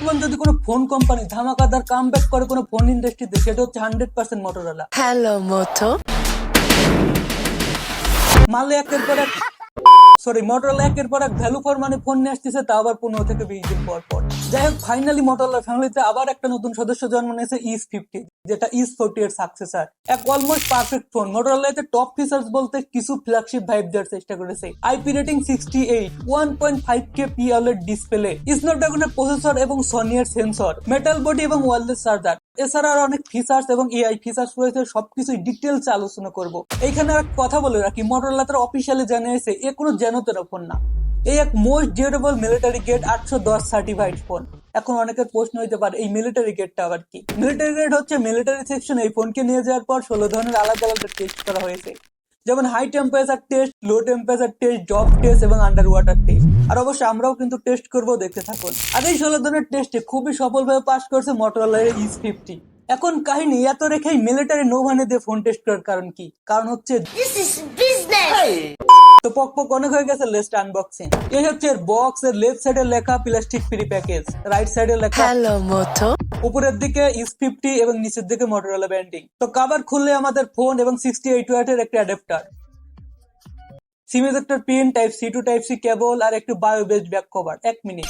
বর্তমান যদি কোনো ফোন কোম্পানি ধামাকাদার কামব্যাক করে কোনো ফোন ইন্ডাস্ট্রিতে, সেটা হচ্ছে 100% মোটরোলা। হ্যালো মোটো। মালে মোটরোলা একের পর এক ভ্যালু ফর মানি ফোন নিয়ে আসতেছে, তা আবার 15 থেকে 20 দিন পর পর। যাই হোক, ফাইনালি মোটরোলা ফ্যামিলিতে আবার একটা নতুন সদস্য জন্ম নিয়েছে, E50, যেটা E40 এর সাকসেসর। এক অলমোস্ট পারফেক্ট ফোন। মোটরোলাতে টপ ফিচার্স বলতে কিছু ফ্ল্যাগশিপ ভাইব দেওয়ার চেষ্টা করেছে। IP rating 68, 1.5K POLED display, স্ন্যাপড্রাগনের প্রসেসর এবং সনি এর সেন্সর, মেটাল বডি এবং ওয়্যারলেস চার্জার। এছাড়া আরো অনেক ফিচার্স এবং এআই ফিচার্স রয়েছে, সবকিছু ডিটেলস আলোচনা করব। এইখানে আর কথা বলে রাখি, মোটরোলা তারা অফিসিয়ালি জানিয়েছে এ কোনো যেন তেন ফোন না, এই এক most durable military grade 810 certified phone. এখন অনেকের প্রশ্ন হইতে পারে এই মিলিটারি গ্রেডটা আবার কি? মিলিটারি গ্রেড হচ্ছে মিলিটারি সেকশন এই ফোনকে নিয়ে যাওয়ার পর 16 ধরনের আলাদা আলাদা টেস্ট করা হয়েছে, যেমন high temperature test, low temperature test, drop test এবং আন্ডার ওয়াটার টেস্ট। আর অবশ্যই আমরাও কিন্তু টেস্ট করবো, দেখতে থাকুন। আর এই 16 ধরনের টেস্টে খুবই সফলভাবে পাস করছে মোটরোলা E50। এখন কাহিনী এত রেখেই মিলিটারি নৌবাহিনী দিয়ে ফোন টেস্ট করার কারণ কি? কারণ হচ্ছে তো পক অনেক হয়ে গেছে, লেস্ট আনবক্সিং। এই হচ্ছে এর বক্স। এর লেফট সাইডে লেখা প্লাস্টিক ফ্রি প্যাকেজ, রাইট সাইডে লেখা হ্যালো মোটো। উপরের দিকে E50 এবং নিচের দিকে মোটরোলা ব্র্যান্ডিং। তো কভার খুললে আমাদের ফোন এবং 68 ওয়াটের একটা adapter, sim ejector pin, type C to type C cable আর একটু bio based back cover. 1 minute.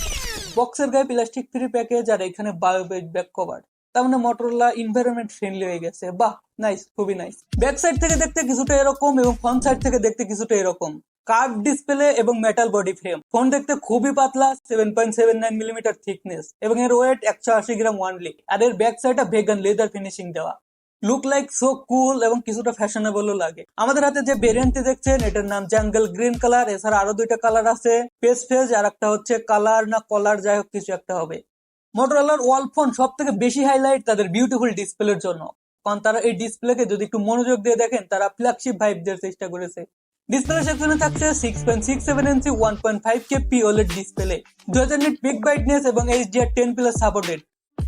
বক্সের গায়ে প্লাস্টিক ফ্রি প্যাকেজ আর এখানে বায়ো বেসড ব্যাক কভার, তার মানে মোটরোলা এনভায়রনমেন্ট ফ্রেন্ডলি হয়ে গেছে। বাহ, নাইস, খুবই নাইস। ব্যাক সাইড থেকে দেখতে কিছুটা এরকম এবং ফ্রন্ট সাইড থেকে দেখতে কিছুটা এরকম। কার্ভ ডিসপ্লে এবং মেটাল বডি ফ্রেম। ফোন দেখতে খুবই পাতলা, 7.79 মিলিমিটার থিকনেস এবং এর ওয়েট 180 গ্রাম ওয়ানলি। আর এর ব্যাক সাইডে ভেগান লেদার ফিনিশিং দেওয়া। লুক লাইক সো কুল এবং কিছুটা ফ্যাশনেবলও লাগে। আমাদের হাতে যে ভেরিয়েন্টটি দেখছেন এটার নাম জাঙ্গল গ্রিন কালার। এছাড়া আরো দুইটা কালার আছে, পেস্ট ফেজ আর একটা হচ্ছে কালার না কলার, যাই হোক কিছু একটা হবে। মোটরোলার ওয়াল ফোন সব থেকে বেশি হাইলাইট তাদের বিউটিফুল ডিসপ্লের জন্য, কারণ তারা এই ডিসপ্লেকে যদি একটু মনোযোগ দিয়ে দেখেন, তারা ফ্ল্যাগশিপ ভাইব দেওয়ার চেষ্টা করেছে। ডিসপ্লে সেকশনে থাকছে 6.67 inch 1.5K POLED display, 2000 nit peak brightness এবং HDR10+ সাপোর্টেড।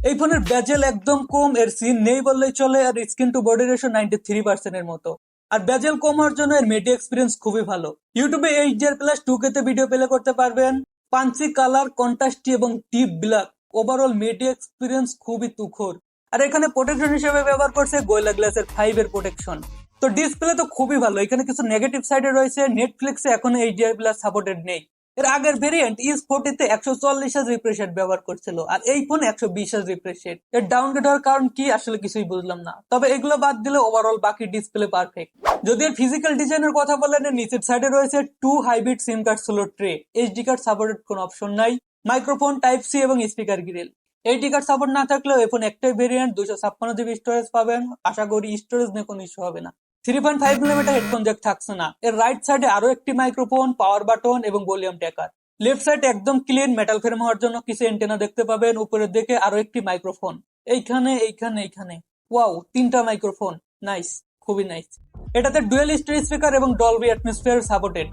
এই ফোনের বেজেল একদম কম, এর সিন নেই বললেই চলে, আর স্ক্রিন টু বডি রেশিও 93% এর মতো। আর বেজেল কম হওয়ার জন্য এর মিডিয়া এক্সপিরিয়েন্স খুবই ভালো। ইউটিউবে HDR+2K তে ভিডিও প্লে করতে পারবেন। পাঞ্চি কালার, কন্ট্রাস্টি এবং deep black, overall media experience খুবই তুখোর। আর এখানে প্রোটেকশন হিসেবে ব্যবহার করছে গোরিলা গ্লাসের 5 এর প্রোটেকশন। তো ডিসপ্লে তো খুবই ভালো। এখানে কিছু নেগেটিভ সাইডে রয়েছে, নেটফ্লিক্সে এখনো HDR+ সাপোর্টেড নেই। এর আগের ভেরিয়েন্ট E40 তে 140 হার্জ রিফ্রেশ রেট ব্যবহার করছিল, আর এই ফোন 120 হার্জ রিফ্রেশ রেট। এর ডাউনগ্রেড হওয়ার কারণ কি আসলে কিছুই বুঝলাম না, তবে এগুলো বাদ দিলে ওভারঅল বাকি ডিসপ্লে পারফেক্ট। যদি এর ফিজিক্যাল ডিজাইনের কথা বলেন, এর নিচের সাইডে রয়েছে 2 হাইব্রিড সিম card slot tray, HD card supported কোনো অপশন নাই, মাইক্রোফোন, টাইপ সি এবং speaker grill. HD card support না থাকলেও এখন একটাই ভেরিয়েন্ট 256 GB স্টোরেজ পাবেন। আশা করি স্টোরেজ নিয়ে কোনো ইস্যু হবে না। 3.5 মিলিমিটার হেডফোন জ্যাক থাকছে না। এর রাইট সাইডে আরো একটি মাইক্রোফোন, পাওয়ার বাটন এবং ভলিউম ট্র্যাকার। লেফট সাইড একদম ক্লিন, মেটাল ফ্রেম হওয়ার জন্য কিছু এন্টেনা দেখতে পাবেন। উপরের দিকে আরো একটি মাইক্রোফোন, এইখানে এইখানে এইখানে। ওয়াও, 3টা মাইক্রোফোন, নাইস, খুবই নাইস। এটাতে ডুয়েল স্টেরিও স্পিকার এবং ডলবি অ্যাটমসফিয়ার সাপোর্টেড।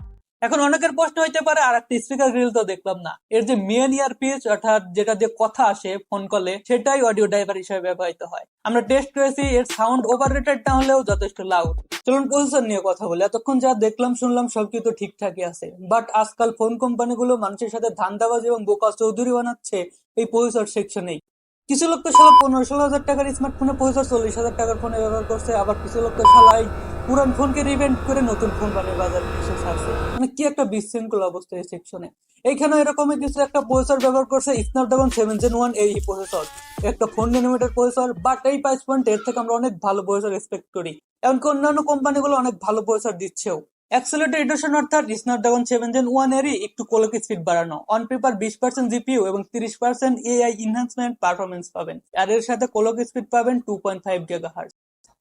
এখন অনেকের প্রশ্ন হইতে পারে আর একটা স্পিকার গ্রিল তো দেখলাম না। এর যে মেন ইয়ারপিস, অর্থাৎ যেটা দিয়ে কথা আসে ফোন কলে, সেটাই অডিও ড্রাইভার হিসেবে ব্যবহৃত হয়। আমরা টেস্ট করেছি, এর সাউন্ড ওভাররেটেড না হলেও যথেষ্ট লাউড। চলুন প্রসেসর নিয়ে কথা বলি। এতক্ষণ যা দেখলাম শুনলাম সবকিছু ঠিকঠাকই আছে, বাট আজকাল ফোন কোম্পানিগুলো মানুষের সাথে ধান্দাবাজি এবং বোকা চৌধুরী বানাচ্ছে এই প্রসেসর সেকশনেই। কিছু লোক তো শালা 15-16 হাজার টাকার স্মার্টফোনে প্রসেসর 40 হাজার টাকার ফোনে ব্যবহার করছে, আবার কিছু লোক তো শালাই পুরান ফোনকে রিভেন্ট করে নতুন ফোন বানিয়ে বাজারে এসে ছাড়ছে। মানে কি একটা বিশৃঙ্খল অবস্থা এই সেকশনে। এইখানে এরকমই কিছু একটা প্রসেসর ব্যবহার করছে, স্ন্যাপড্রাগন 7 Gen 1 এই প্রসেসর, একটা 4 nanometer প্রসেসর। বাট এই প্রাইস পয়েন্ট এর থেকে আমরা অনেক ভালো প্রসেসর এক্সপেক্ট করি, এমনকি অন্যান্য কোম্পানিগুলো অনেক ভালো প্রসেসর দিচ্ছেও। অ্যাক্সেলেরেটেড এডিশন অর্থাৎ স্ন্যাপড্রাগন 7 Gen 1 এরই একটু কোলক স্পিড বাড়ানো, অন পেপার 20% জিপিইউ এবং 30% এআই এনহ্যান্সমেন্ট পারফরমেন্স পাবেন। আর এর সাথে কোলক স্পিড পাবেন 2.5 GHz।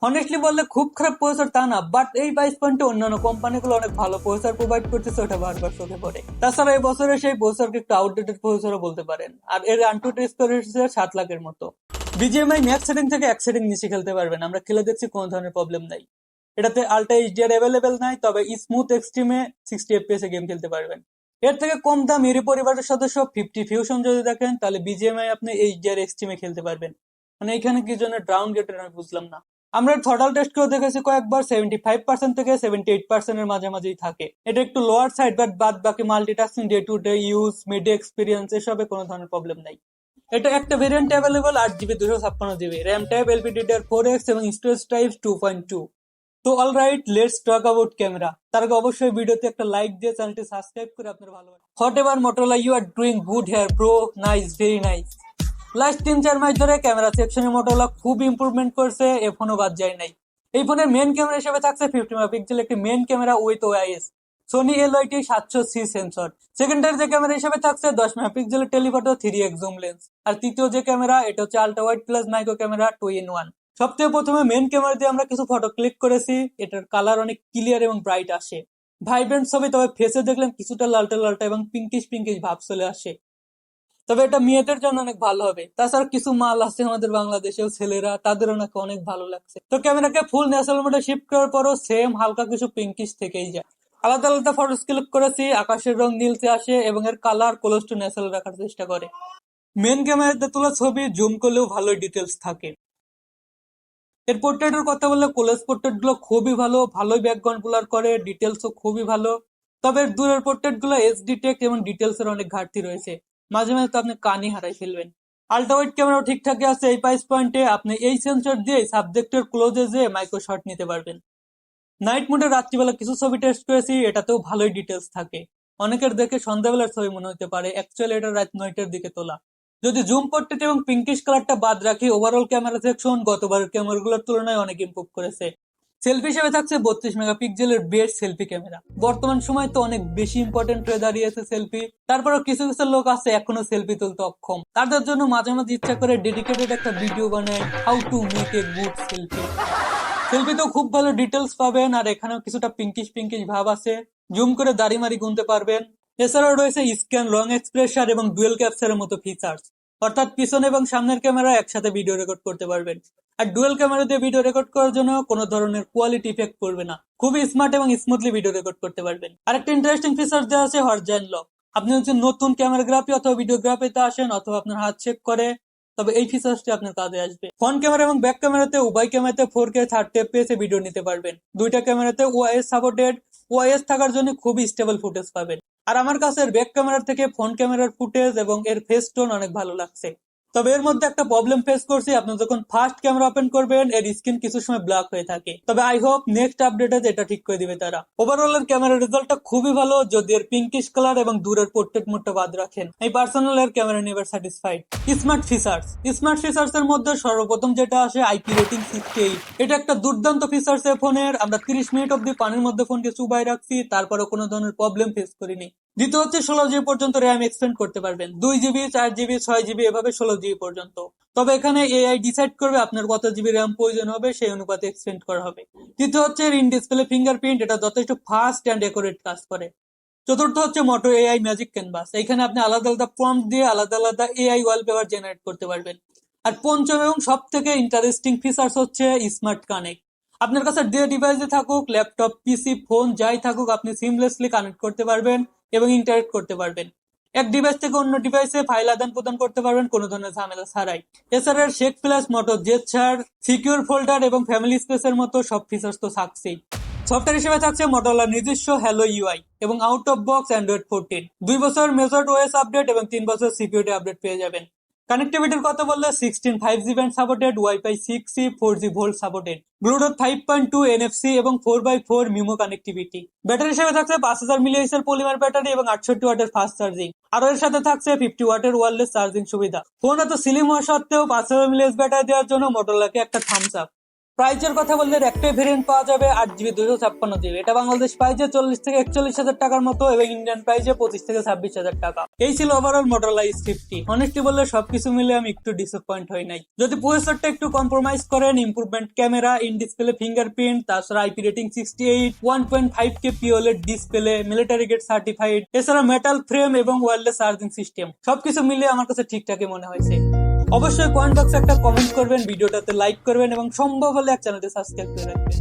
অনেস্টলি বললে খুব খারাপ প্রসেসর তা না, বাট এই প্রাইস পয়েন্টে অন্যান্য কোম্পানিগুলো অনেক ভালো প্রসেসর প্রোভাইড করতেছে, ওটা বারবার চোখে পড়ে। তাছাড়া এই বছরের সেই প্রসেসরকে একটু আউটডেটেড প্রসেসরও বলতে পারেন। আর এর আনটুড স্কোর এসেছে 7 লাখের মতো। বিজিএমআই ম্যাক্স সেটিং থেকে এক সেটিং নিচে খেলতে পারবেন, আমরা খেলে দেখছি কোনো ধরনের প্রবলেম নাই। এটাতে আল্ট্রা এইচডিআর অ্যাভেলেবেল নাই, তবে স্মুথ এক্সট্রিমে 60 FPS এ গেম খেলতে পারবেন। এর থেকে কম দাম এরই পরিবারের সদস্য 50 ফিউশন যদি দেখেন, তাহলে বিজিএমআই আপনি এইচডিআর এক্সট্রিমে খেলতে পারবেন। মানে এখানে কি জন্য ডাউন গেটের আমি বুঝলাম না। আমরা থ্রটল টেস্ট করে দেখেছি কয়েকবার, 75% থেকে 78% এর মাঝামাঝি থাকে। এটা একটু লোয়ার সাইড, বাট বাদ বাকি multitasking, day to day use, media experience এসবে কোনো ধরনের প্রবলেম নাই। এটা একটা variant available 8GB 256GB, RAM type LPDDR4X এবং স্টোরেজ টাইপ 2.2। তো alright, let's talk about camera. তার আগে অবশ্যই ভিডিওতে একটা লাইক দিয়ে চ্যানেলটি সাবস্ক্রাইব করে আপনার ভালো whatever Motorola, you are doing good here bro, nice, very nice. Last 3-4 মাস ধরে ক্যামেরা সেকশনে মোটরোলা খুব ইমপ্রুভমেন্ট করছে, এ ফোনও বাদ যায় নাই। এই ফোনের মেন ক্যামেরা হিসেবে থাকছে 50 মেগাপিক্সেল একটি main camera with OIS, Sony LYT 700C sensor. Secondary যে ক্যামেরা হিসেবে থাকছে 10 মেগাপিক্সেলের টেলিফটো 3x জুম লেন্স। আর তৃতীয় যে ক্যামেরা, এটা হচ্ছে ultra wide plus micro camera 2-in-1। সবথেকে প্রথমে মেন ক্যামেরা দিয়ে আমরা কিছু ফটো ক্লিক করেছি, এটার কালার অনেক ক্লিয়ার এবং ব্রাইট আসে, ভাইব্রেন্ট ছবি। তবে ফেসে দেখলাম কিছুটা লালটা লালটা এবং পিঙ্কিশ পিঙ্কিশ ভাব চলে আসে। তবে এটা মেয়েদের জন্য অনেক ভালো হবে। তাছাড়া কিছু মাল আছে আমাদের বাংলাদেশেও ছেলেরা, তাদেরও নাকি অনেক ভালো লাগছে। তো ক্যামেরাকে ফুল ন্যাচারাল মোডে শিফট করার পরও সেম হালকা কিছু পিঙ্কিশ থেকেই যায়। আলাদা আলাদা ফটো ক্লিক করেছি, আকাশের রং নীলচে আসে এবং এর কালার ক্লোজ টু ন্যাচারাল রাখার চেষ্টা করে। মেন ক্যামেরাতে তোলা ছবি জুম করলেও ভালোই ডিটেলস থাকে। এর পোর্ট্রেটের কথা বললে কলেজ পোর্ট্রেট গুলো খুবই ভালো, ভালোই ব্যাকগ্রাউন্ড ব্লার করে, ডিটেলসও খুবই ভালো। তবে এর দূরের পোর্ট্রেট গুলো এজ ডিটেক্ট এবং ডিটেলস এর অনেক ঘাটতি রয়েছে, মাঝে মাঝে তো আপনি কানই হারাই ফেলবেন। আল্ট্রা ওয়াইড ক্যামেরাও ঠিকঠাকই আছে। এই প্রাইস পয়েন্টে আপনি এই সেন্সর দিয়ে সাবজেক্টের ক্লোজে যেয়ে মাইক্রো শট নিতে পারবেন। নাইট মোডে রাত্রিবেলা কিছু ছবি টেস্ট করেছি, এটাতেও ভালোই ডিটেলস থাকে। অনেকের দেখে সন্ধ্যাবেলার ছবি মনে হতে পারে, অ্যাকচুয়ালি এটা রাত 9টার দিকে তোলা। যদি জুম পোর্ট্রেট এবং পিঙ্কিশ কালারটা বাদ রাখি, ওভারঅল ক্যামেরা সেকশন গতবারের ক্যামেরাগুলোর তুলনায় অনেক ইমপ্রুভ করেছে। সেলফি হিসেবে থাকছে 32 মেগাপিক্সেলের বেস্ট সেলফি ক্যামেরা। বর্তমান সময় তো অনেক বেশি ইম্পর্টেন্ট হয়ে দাঁড়িয়েছে সেলফি, তারপরেও কিছু কিছু লোক আছে এখনো সেলফি তুলতে অক্ষম। তাদের জন্য মাঝে মাঝে ইচ্ছা করে ডেডিকেটেড একটা ভিডিও বানায়, how to make a good selfie. সেলফিতেও খুব ভালো ডিটেলস পাবেন, আর এখানেও কিছুটা পিঙ্কিশ পিঙ্কিশ ভাব আছে, জুম করে দাড়ি মারি গুনতে পারবেন। এছাড়াও রয়েছে স্ক্যান, লং এক্সপ্রেশন এবং ডুয়েল ক্যাপচারের মতো ফিচার্স, অর্থাৎ পিছনে এবং সামনের ক্যামেরা একসাথে ভিডিও রেকর্ড করতে পারবেন। আর ডুয়েল ক্যামেরা দিয়ে ভিডিও রেকর্ড করার জন্য কোনো ধরনের কোয়ালিটি ইফেক্ট পড়বে না, খুবই স্মার্ট এবং স্মুথলি ভিডিও রেকর্ড করতে পারবেন। আরেকটা ইন্টারেস্টিং ফিচার দেওয়া আছে হরিজন্টাল লক। আপনি হচ্ছে নতুন ক্যামেরাগ্রাফি অথবা ভিডিওগ্রাফিতে আসেন অথবা আপনার হাত চেক করে, তবে এই ফিচার্সটি আপনার কাজে আসবে। ফ্রন্ট ক্যামেরা এবং ব্যাক ক্যামেরাতে উভয় ক্যামেরাতে 4K 30 FPS এ ভিডিও নিতে পারবেন। দুইটা ক্যামেরাতে ওআইএস সাপোর্টেড, ওআইএস থাকার জন্য খুবই স্টেবল ফুটেজ পাবেন। আর আমার কাছে এর ব্যাক ক্যামেরার থেকে ফ্রন্ট ক্যামেরার ফুটেজ এবং এর ফেস টোন অনেক ভালো লাগছে। তবে এর মধ্যে একটা প্রবলেম ফেস করছি, আপনি যখন ফার্স্ট ক্যামেরা ওপেন করবেন এর স্ক্রিন কিছু সময় ব্ল্যাক হয়ে থাকে। তবে আই হোপ নেক্সট আপডেটে এটা ঠিক করে দিবে তারা। ওভারঅল এর ক্যামেরার রেজাল্টটা খুবই ভালো, যদি এর পিঙ্কিশ কালার এবং দূরের পোর্ট্রেট মোডটা বাদ রাখেন। আমি পার্সোনাল এর ক্যামেরা নিয়ে স্যাটিসফাইড। স্মার্ট ফিচার্স এর মধ্যে সর্বপ্রথম যেটা আসে আইপি রেটিং 68। এটা একটা দুর্দান্ত ফিচার্স এর ফোনের। আমরা 30 মিনিট অব্দি পানির মধ্যে ফোনকে চুবাই রাখছি, তারপরে কোনো ধরনের প্রবলেম ফেস করিনি। দ্বিতীয় হচ্ছে 16GB পর্যন্ত র্যাম এক্সটেন্ড করতে পারবেন, 2GB 4GB 6GB এভাবে 16GB পর্যন্ত। তবে এখানে এআই ডিসাইড করবে আপনার কত জিবি র্যাম প্রয়োজন হবে, সেই অনুপাতে এক্সটেন্ড করা হবে। তৃতীয় হচ্ছে ইন ডিসপ্লে ফিঙ্গারপ্রিন্ট, এটা যথেষ্ট ফাস্ট অ্যান্ড একুরেট কাজ করে। চতুর্থ হচ্ছে মোটো এআই ম্যাজিক ক্যানভাস, এখানে আপনি আলাদা আলাদা প্রম্পট দিয়ে আলাদা আলাদা এআই ওয়ালপেপার জেনারেট করতে পারবেন। আর পঞ্চম এবং সব থেকে ইন্টারেস্টিং ফিচার্স হচ্ছে স্মার্ট কানেক্ট। আপনার কাছে যে ডিভাইসে থাকুক, ল্যাপটপ, পিসি, ফোন যাই থাকুক, আপনি সিমলেসলি কানেক্ট করতে পারবেন এবং ইন্টারেক্ট করতে পারবেন। এক ডিভাইস থেকে অন্য ডিভাইসে ফাইল আদান প্রদান করতে পারবেন কোনো ধরনের ঝামেলা ছাড়াই। এছাড়া শেক প্লাস, মোটো জেস্চার, সিকিউর ফোল্ডার এবং ফ্যামিলি স্পেসের মতো সব ফিচার্স তো থাকছেই। সফটওয়্যার হিসেবে থাকছে মোটরোলার নিজস্ব হ্যালো ইউআই এবং আউট অফ বক্স অ্যান্ড্রয়েড 14, 2 বছর মেজর ওএস আপডেট এবং 3 বছর সিকিউরিটি আপডেট পেয়ে যাবেন। কানেক্টিভিটির কথা বললে 16 5G band supported, wifi 6E 4G volt supported, Bluetooth 5.2 NFC এবং 4x4 মিমো কানেক্টিভিটি। ব্যাটারি হিসেবে থাকছে 5000 mAh এর পলিমার ব্যাটারি এবং 68 ওয়াটের ফাস্ট চার্জিং। আর এর সাথে থাকছে 50 ওয়াটের ওয়্যারলেস চার্জিং সুবিধা। ফোন এত স্লিম হওয়া সত্ত্বেও 5000 mAh ব্যাটারি দেওয়ার জন্য মোটরোলাকে একটা থামস আপ। প্রাইজের কথা বললে একটাই ভেরিয়েন্ট পাওয়া যাবে 8GB 256GB, এটা বাংলাদেশ প্রাইজে 40 থেকে 41 হাজার টাকার মতো এবং ইন্ডিয়ান প্রাইজে 25 থেকে 26 হাজার টাকা। এই ছিল ওভারঅল মোটরোলা E50। অনেস্টলি বললে সবকিছু মিলে আমি একটু ডিসঅ্যাপয়েন্ট হই নাই। যদি প্রসেসরটা একটু কম্প্রোমাইজ করেন, improvement camera, in display fingerprint, তাছাড়া IP rating 68, 1.5K POLED display, military grade certified, এছাড়া মেটাল ফ্রেম এবং ওয়্যারলেস চার্জিং সিস্টেম, সবকিছু মিলে আমার কাছে ঠিকঠাকই মনে হয়েছে। অবশ্যই কমেন্ট বক্সে একটা কমেন্ট করবেন, ভিডিওটাতে লাইক করবেন এবং সম্ভব হলে চ্যানেলটি সাবস্ক্রাইব করে রাখবেন।